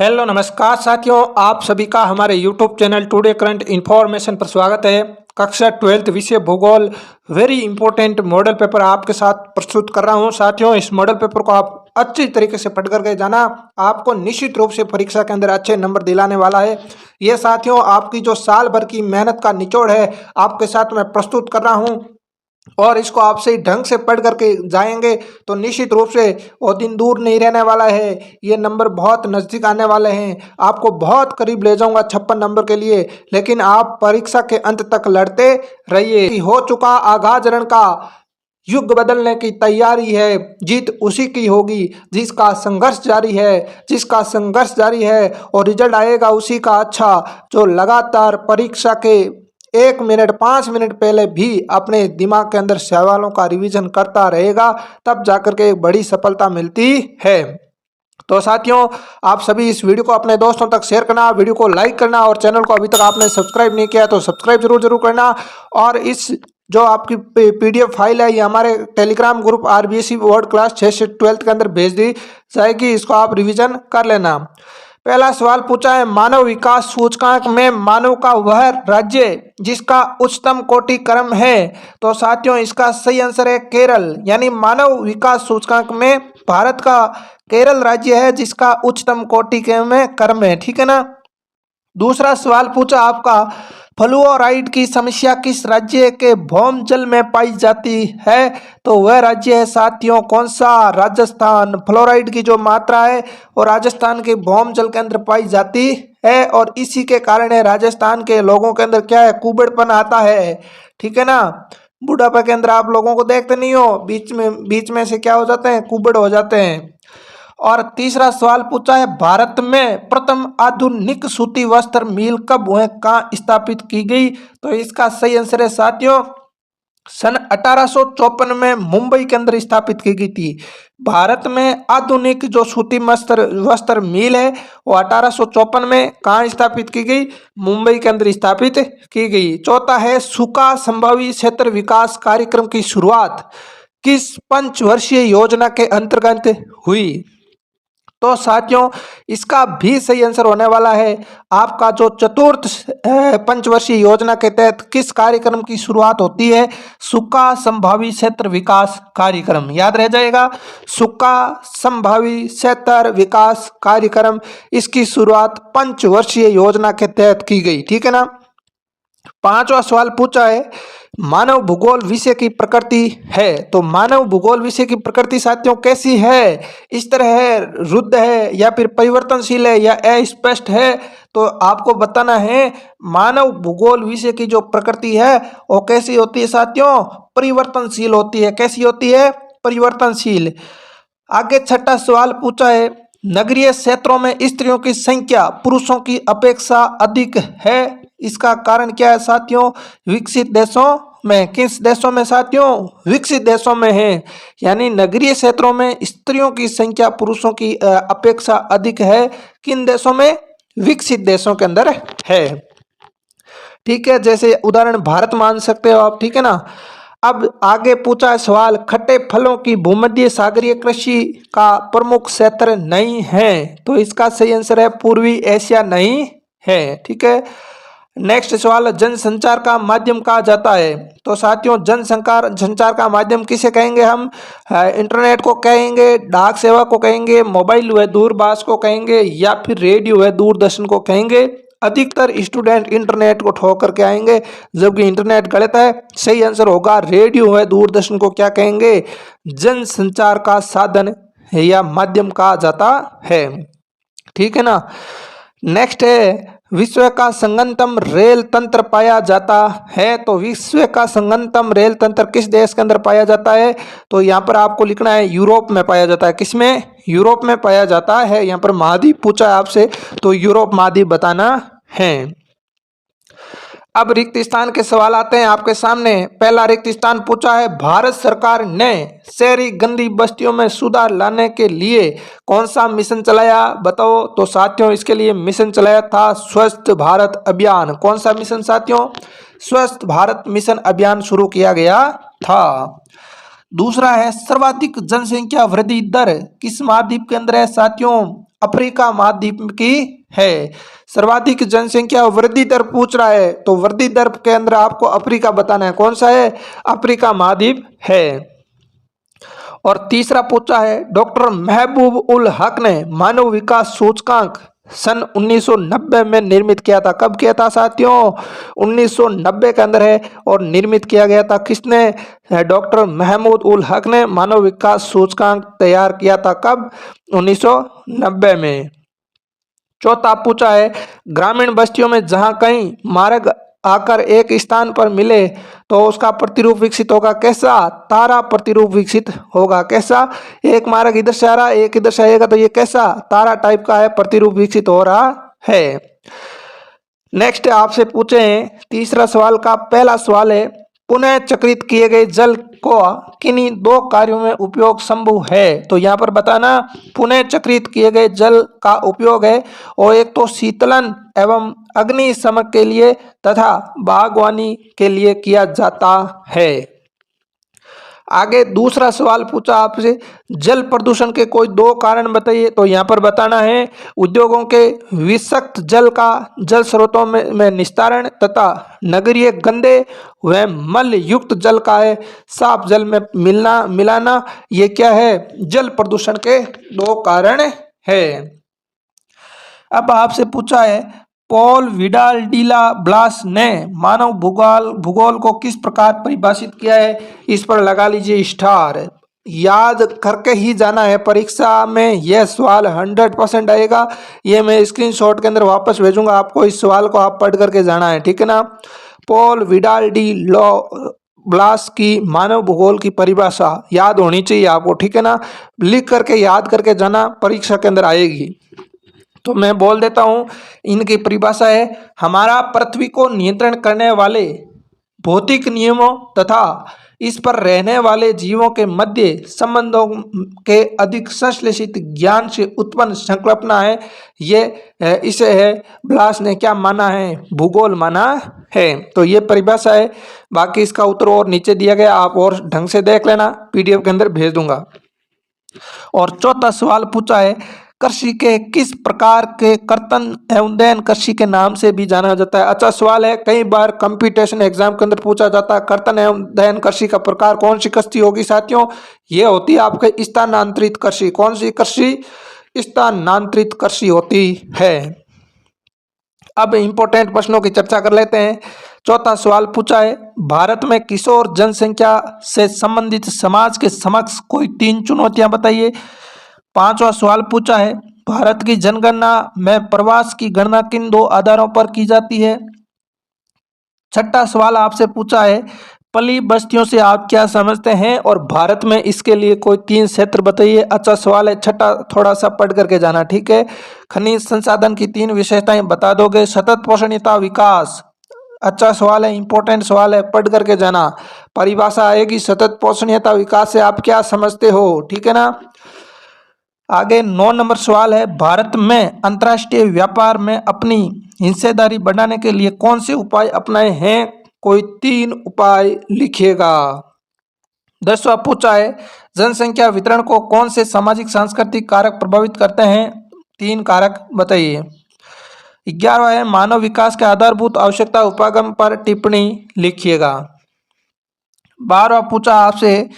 Hello नमस्कार साथियों, आप सभी का हमारे YouTube channel today current information पर स्वागत है। कक्षा 12th विषय भूगोल वेरी इंपॉर्टेंट मॉडल पेपर आपके साथ प्रस्तुत कर रहा हूं। साथियों, इस मॉडल पेपर को आप अच्छी तरीके से पढ़ करके जाना, आपको निश्चित रूप से परीक्षा के अंदर अच्छे नंबर दिलाने वाला है। ये साथियों आपकी जो साल भर की मेहनत का निचोड़ है आपके साथ मैं प्रस्तुत कर रहा हूँ और इसको आप सही ढंग से पढ़ करके जाएंगे तो निश्चित रूप से वो दिन दूर नहीं रहने वाला है। ये नंबर बहुत नज़दीक आने वाले हैं, आपको बहुत करीब ले जाऊंगा 56 नंबर के लिए। लेकिन आप परीक्षा के अंत तक लड़ते रहिए। हो चुका आगाज रण का युग बदलने की तैयारी है, जीत उसी की होगी जिसका संघर्ष जारी है, जिसका संघर्ष जारी है और रिजल्ट आएगा उसी का अच्छा, जो लगातार परीक्षा के 1 मिनट 5 मिनट पहले भी अपने दिमाग के अंदर सवालों का रिवीजन करता रहेगा, तब जाकर के एक बड़ी सफलता मिलती है। तो साथियों, आप सभी इस वीडियो को अपने दोस्तों तक शेयर करना, वीडियो को लाइक करना और चैनल को अभी तक आपने सब्सक्राइब नहीं किया तो सब्सक्राइब जरूर करना। और इस जो आपकी पीडीएफ फाइल है ये हमारे Telegram group RBSC world class 6 से 12th के अंदर भेज दी जाएगी, इसको आप रिवीजन कर लेना। पहला सवाल पूछा है, मानव विकास सूचकांक में मानव का वह राज्य जिसका उच्चतम कोटि क्रम है। तो साथियों इसका सही आंसर है केरल, यानी मानव विकास सूचकांक में भारत का केरल राज्य है जिसका उच्चतम कोटि क्रम है। ठीक है ना। दूसरा सवाल पूछा आपका, फ्लूओराइड की समस्या किस राज्य के भौम जल में पाई जाती है। तो वह राज्य है साथियों कौन सा, राजस्थान। फ्लोराइड की जो मात्रा है वो राजस्थान के भौम जल के अंदर पाई जाती है और इसी के कारण है राजस्थान के लोगों के अंदर क्या है, कुबड़पन आता है। ठीक है ना। बुढ़ापा के अंदर आप लोगों को देखते नहीं हो, बीच में से क्या हो जाते हैं, कुबड़ हो जाते हैं। और तीसरा सवाल पूछा है, भारत में प्रथम आधुनिक सूती वस्त्र मिल कब व कहाँ स्थापित की गई। तो इसका सही आंसर है साथियों सन 1854 में मुंबई के अंदर स्थापित की गई थी। भारत में आधुनिक जो सूती वस्त्र मिल है वो 1854 में कहाँ स्थापित की गई, मुंबई के अंदर स्थापित की गई। चौथा है, सूखा संभावी क्षेत्र विकास कार्यक्रम की शुरुआत किस पंचवर्षीय योजना के अंतर्गत हुई। तो साथियों इसका भी सही आंसर होने वाला है आपका जो चतुर्थ पंचवर्षीय योजना के तहत किस कार्यक्रम की शुरुआत होती है, सूखा संभावी क्षेत्र विकास कार्यक्रम। याद रह जाएगा, सूखा संभावी क्षेत्र विकास कार्यक्रम, इसकी शुरुआत पंचवर्षीय योजना के तहत की गई। ठीक है ना। पांचवा सवाल पूछा है, मानव भूगोल विषय की प्रकृति है। तो मानव भूगोल विषय की प्रकृति साथियों कैसी है, इस तरह है, रुद्ध है या फिर परिवर्तनशील है या अस्पष्ट है। तो आपको बताना है मानव भूगोल विषय की जो प्रकृति है वो कैसी होती है साथियों, परिवर्तनशील होती है। कैसी होती है, परिवर्तनशील। आगे छठा सवाल पूछा है, नगरीय क्षेत्रों में स्त्रियों की संख्या पुरुषों की अपेक्षा अधिक है, इसका कारण क्या है साथियों, विकसित देशों में। किस देशों में साथियों, विकसित देशों में है। यानी नगरीय क्षेत्रों में स्त्रियों की संख्या पुरुषों की अपेक्षा अधिक है, किन देशों में, विकसित देशों के अंदर है। ठीक है, जैसे उदाहरण भारत मान सकते हो आप। ठीक है ना। अब आगे पूछा सवाल, खट्टे फलों की भूमध्य सागरीय कृषि का प्रमुख क्षेत्र नहीं है। तो इसका सही आंसर है पूर्वी एशिया नहीं है। ठीक है। नेक्स्ट सवाल, जनसंचार का माध्यम कहा जाता है। तो साथियों जनसंचार का माध्यम किसे कहेंगे हम, इंटरनेट को कहेंगे, डाक सेवा को कहेंगे, मोबाइल व दूरभाष को कहेंगे या फिर रेडियो व दूरदर्शन को कहेंगे। अधिकतर स्टूडेंट इंटरनेट को ठोक करके आएंगे, जबकि इंटरनेट गलत है। सही आंसर होगा रेडियो व दूरदर्शन को क्या कहेंगे, जनसंचार का साधन या माध्यम कहा जाता है। ठीक है ना। नेक्स्ट है, विश्व का संगतम रेल तंत्र पाया जाता है। तो विश्व का संगतम रेल तंत्र किस देश के अंदर पाया जाता है। तो यहाँ पर आपको लिखना है यूरोप में पाया जाता है। किसमें, यूरोप में पाया जाता है। यहाँ पर महाद्वीप पूछा है आपसे तो यूरोप महाद्वीप बताना है। अब रिक्त स्थान के सवाल आते हैं आपके सामने। पहला रिक्त स्थान पूछा है, भारत सरकार ने शहरी गंदी बस्तियों में सुधार लाने के लिए कौन सा मिशन चलाया, बताओ। तो साथियों इसके लिए मिशन चलाया था स्वच्छ भारत अभियान। कौन सा मिशन साथियों, स्वच्छ भारत मिशन अभियान शुरू किया गया था। दूसरा है, सर्वाधिक जनसंख्या वृद्धि दर किस महाद्वीप के अंदर है साथियों, अफ्रीका महाद्वीप की है। सर्वाधिक जनसंख्या वृद्धि दर पूछ रहा है, तो वृद्धि दर के अंदर आपको अफ्रीका बताना है, कौन सा है, अफ्रीका महाद्वीप है। और तीसरा पूछा है, डॉक्टर महबूब उल हक ने मानव विकास सूचकांक सन 1990 में निर्मित किया था। कब किया था साथियों, 1990 के अंदर है और निर्मित किया गया था। किसने, डॉक्टर महमूद उल हक ने मानव विकास सूचकांक तैयार किया था। कब, 1990 में। चौथा पूछा है, ग्रामीण बस्तियों में जहां कहीं मार्ग आकर एक स्थान पर मिले तो उसका प्रतिरूप विकसित होगा, कैसा, तारा प्रतिरूप विकसित होगा। कैसा, एक मार्ग इधर से आ रहा है, एक इधर से आएगा, तो ये कैसा, तारा टाइप का है, प्रतिरूप विकसित हो रहा है। नेक्स्ट आपसे पूछे तीसरा सवाल का पहला सवाल है, पुनः चक्रित किए गए जल को किन्हीं दो कार्यों में उपयोग संभव है। तो यहाँ पर बताना, पुनः चक्रित किए गए जल का उपयोग है और एक तो शीतलन एवं अग्निशमन के लिए तथा बागवानी के लिए किया जाता है। आगे दूसरा सवाल पूछा आपसे, जल प्रदूषण के कोई दो कारण बताइए। तो यहाँ पर बताना है, उद्योगों के विषाक्त जल का जल स्रोतों में निस्तारण तथा नगरीय गंदे व मल युक्त जल का है साफ जल में मिलाना, ये क्या है, जल प्रदूषण के दो कारण है। अब आपसे पूछा है, पॉल विडाल डिला ब्लास ने मानव भूगोल को किस प्रकार परिभाषित किया है। इस पर लगा लीजिए स्टार। याद करके ही जाना है, परीक्षा में यह सवाल 100% आएगा। ये मैं स्क्रीनशॉट के अंदर वापस भेजूंगा आपको, इस सवाल को आप पढ़ करके जाना है, ठीक है ना। Paul Vidal de la Blache की मानव भूगोल की परिभाषा याद होनी चाहिए आपको, ठीक है ना। लिख करके याद करके जाना, परीक्षा के अंदर आएगी। तो मैं बोल देता हूं, इनकी परिभाषा है, हमारा पृथ्वी को नियंत्रण करने वाले भौतिक नियमों तथा इस पर रहने वाले जीवों के मध्य संबंधों के अधिक संश्लेषित ज्ञान से उत्पन्न संकल्पना है। ये इसे है ब्लास ने क्या माना है, भूगोल माना है। तो ये परिभाषा है, बाकी इसका उत्तर और नीचे दिया गया, आप और ढंग से देख लेना, पीडीएफ के अंदर भेज दूंगा। और चौथा सवाल पूछा है, कृषि के किस प्रकार के कर्तन एवं दयन कृषि के नाम से भी जाना जाता है। अच्छा सवाल है, कई बार कंपटीशन एग्जाम के अंदर पूछा जाता है, कर्तन एवं दयन कृषि का प्रकार कौन सी कृषि होगी साथियों, ये होती है आपके स्थानांतरित कृषि। कौन सी कृषि, स्थानांतरित कृषि होती है। अब इंपॉर्टेंट प्रश्नों की चर्चा कर लेते हैं। चौथा सवाल पूछा है, भारत में किशोर जनसंख्या से संबंधित समाज के समक्ष कोई 3 चुनौतियां बताइए। पांचवा सवाल पूछा है, भारत की जनगणना में प्रवास की गणना किन 2 आधारों पर की जाती है। छठा सवाल आपसे पूछा है, पली बस्तियों से आप क्या समझते हैं और भारत में इसके लिए कोई 3 क्षेत्र बताइए। अच्छा सवाल है, छठा थोड़ा सा पढ़ करके जाना, ठीक है। खनिज संसाधन की 3 विशेषताएं बता दोगे। सतत पोषणीयता विकास, अच्छा सवाल है, इंपॉर्टेंट सवाल है, पढ़ करके जाना। परिभाषा आएगी, सतत पोषणीयता विकास से आप क्या समझते हो, ठीक है ना। आगे 9 नंबर सवाल है, भारत में अंतर्राष्ट्रीय व्यापार में अपनी हिस्सेदारी बढ़ाने के लिए कौन से उपाय अपनाए हैं, कोई 3 उपाय लिखिएगा। 10वां पूछा है, जनसंख्या वितरण को कौन से सामाजिक सांस्कृतिक कारक प्रभावित करते हैं, 3 कारक बताइए। 11वां है, मानव विकास के आधारभूत आवश्यकता उपागम पर टिप्पणी लिखिएगा। 12वां पूछा आपसे,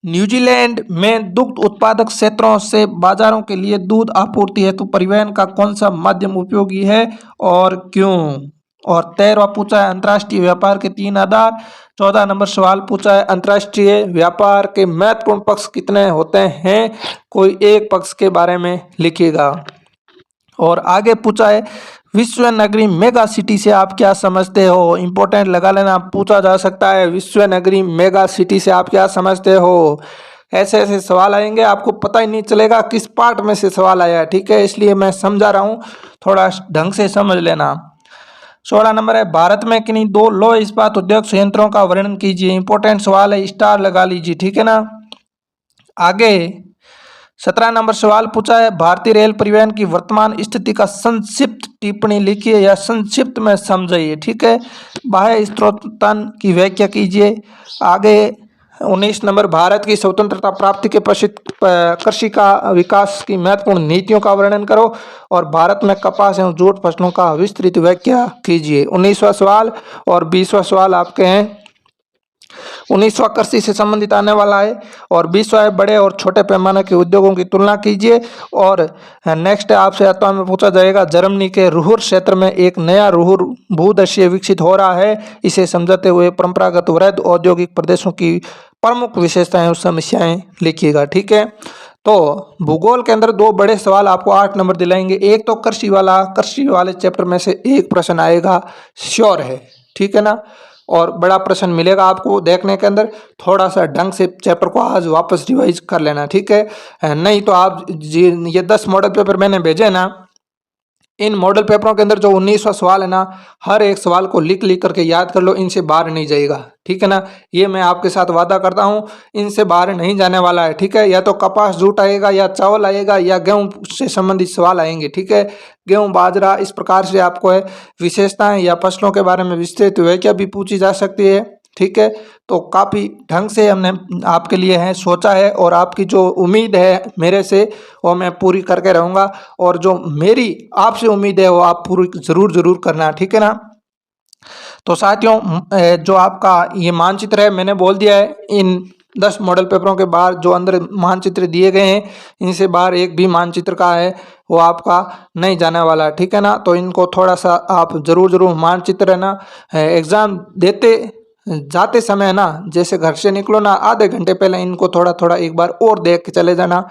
न्यूजीलैंड में दुग्ध उत्पादक क्षेत्रों से बाजारों के लिए दूध आपूर्ति हेतु परिवहन का कौन सा माध्यम उपयोगी है और क्यों। और 13वां पूछा है, अंतर्राष्ट्रीय व्यापार के 3 आधार। 14 नंबर सवाल पूछा है, अंतर्राष्ट्रीय व्यापार के महत्वपूर्ण पक्ष कितने होते हैं, कोई एक पक्ष के बारे में लिखिएगा। और आगे पूछा है, विश्व नगरी मेगा सिटी से आप क्या समझते हो, इंपॉर्टेंट लगा लेना, पूछा जा सकता है, विश्व नगरी मेगा सिटी से आप क्या समझते हो। ऐसे ऐसे सवाल आएंगे, आपको पता ही नहीं चलेगा किस पार्ट में से सवाल आया है, ठीक है, इसलिए मैं समझा रहा हूँ, थोड़ा ढंग से समझ लेना। 16 नंबर है, भारत में किन्हीं 2 लौह इस्पात उद्योग संयंत्रों का वर्णन कीजिए। इंपॉर्टेंट सवाल है, स्टार लगा लीजिए, ठीक है ना। आगे 17 नंबर सवाल पूछा है, भारतीय रेल परिवहन की वर्तमान स्थिति का संक्षिप्त टिप्पणी लिखिए या संक्षिप्त में समझाइए, ठीक है। बाह्य स्रोतन की व्याख्या कीजिए। आगे 19 नंबर, भारत की स्वतंत्रता प्राप्ति के पश्चात कृषि का विकास की महत्वपूर्ण नीतियों का वर्णन करो। और भारत में कपास एवं जूट फसलों का विस्तृत व्याख्या कीजिए। 19वां सवाल और 20वां सवाल आपके हैं। 19वां कृषि से संबंधित आने वाला है और 20वां है बड़े और छोटे पैमाने के उद्योगों की तुलना कीजिए। और नेक्स्ट आपसे अतवा में पूछा जाएगा, जर्मनी के रुहुर क्षेत्र में एक नया रुहुर भूदशीय विकसित हो रहा है, इसे समझाते हुए परंपरागत वृहद औद्योगिक प्रदेशों की प्रमुख विशेषताएं और समस्याएं लिखिएगा। ठीक है, तो भूगोल के अंदर दो बड़े सवाल आपको 8 नंबर दिलाएंगे। एक तो कृषि वाले चैप्टर में से एक प्रश्न आएगा, श्योर है। ठीक है ना, और बड़ा प्रश्न मिलेगा आपको देखने के अंदर। थोड़ा सा ढंग से चैप्टर को आज वापस रिवाइज कर लेना। ठीक है, नहीं तो आप ये 10 मॉडल पेपर मैंने भेजे ना, इन मॉडल पेपरों के अंदर जो 19वां सवाल है ना, हर एक सवाल को लिख लिख करके याद कर लो, इनसे बाहर नहीं जाएगा। ठीक है ना, ये मैं आपके साथ वादा करता हूँ, इनसे बाहर नहीं जाने वाला है। ठीक है, या तो कपास जूट आएगा, या चावल आएगा, या गेहूं से संबंधित सवाल आएंगे। ठीक है, गेहूं बाजरा, इस प्रकार से आपको है विशेषताएं या फसलों के बारे में विस्तृत व्याख्या भी पूछी जा सकती है। ठीक है, तो काफ़ी ढंग से हमने आपके लिए है सोचा है, और आपकी जो उम्मीद है मेरे से वो मैं पूरी करके रहूँगा, और जो मेरी आपसे उम्मीद है वो आप पूरी ज़रूर करना। ठीक है ना, तो साथियों जो आपका ये मानचित्र है मैंने बोल दिया है, इन 10 मॉडल पेपरों के बाहर जो अंदर मानचित्र दिए गए हैं, इनसे बाहर एक भी मानचित्र का है वो आपका नहीं जाने वाला। ठीक है ना, तो इनको थोड़ा सा आप जरूर मानचित्र है ना, एग्ज़ाम देते जाते समय ना, जैसे घर से निकलो ना, आधे घंटे पहले इनको थोड़ा एक बार और देख के चले जाना।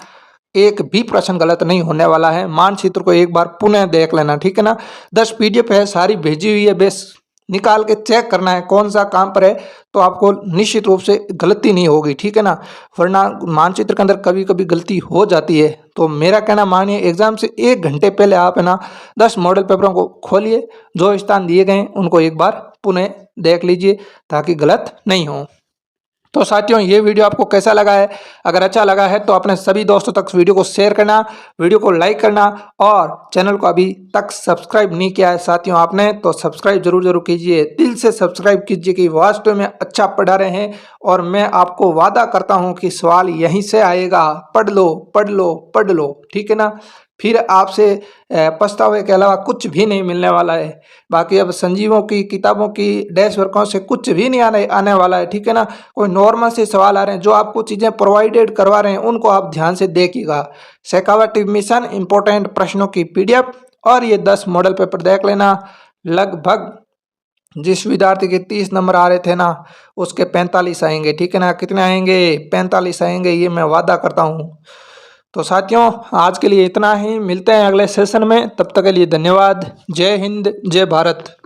एक भी प्रश्न गलत नहीं होने वाला है। मानचित्र को एक बार पुनः देख लेना। ठीक है ना, 10 PDF है, सारी भेजी हुई है, बेस निकाल के चेक करना है कौन सा काम पर है, तो आपको निश्चित रूप से गलती नहीं होगी। ठीक है ना, वरना मानचित्र के अंदर कभी कभी गलती हो जाती है। तो मेरा कहना मानिए, एग्जाम से 1 घंटे पहले आप है ना 10 मॉडल पेपरों को खोलिए, जो स्थान दिए गए उनको एक बार पुनः देख लीजिए, ताकि गलत नहीं हो। तो साथियों, ये वीडियो आपको कैसा लगा है? अगर अच्छा लगा है तो अपने सभी दोस्तों तक वीडियो को शेयर करना, वीडियो को लाइक करना, और चैनल को अभी तक सब्सक्राइब नहीं किया है साथियों आपने, तो सब्सक्राइब जरूर कीजिए। दिल से सब्सक्राइब कीजिए कि वास्तव में अच्छा पढ़ा रहे हैं, और मैं आपको वादा करता हूं कि सवाल यहीं से आएगा। पढ़ लो। ठीक है ना, फिर आपसे पछतावे के अलावा कुछ भी नहीं मिलने वाला है। बाकी अब संजीवों की किताबों की डैश वर्कों से कुछ भी नहीं आने वाला है। ठीक है ना, कोई नॉर्मल से सवाल आ रहे हैं, जो आपको चीज़ें प्रोवाइडेड करवा रहे हैं उनको आप ध्यान से देखिएगा। शेखावत मिशन इंपॉर्टेंट प्रश्नों की PDF और ये 10 मॉडल पेपर देख लेना। लगभग जिस विद्यार्थी के 30 नंबर आ रहे थे ना, उसके 45 आएंगे। ठीक है ना, कितने आएंगे? 45 आएंगे, ये मैं वादा करता हूँ। तो साथियों, आज के लिए इतना ही, मिलते हैं अगले सेशन में, तब तक के लिए धन्यवाद। जय हिंद, जय भारत।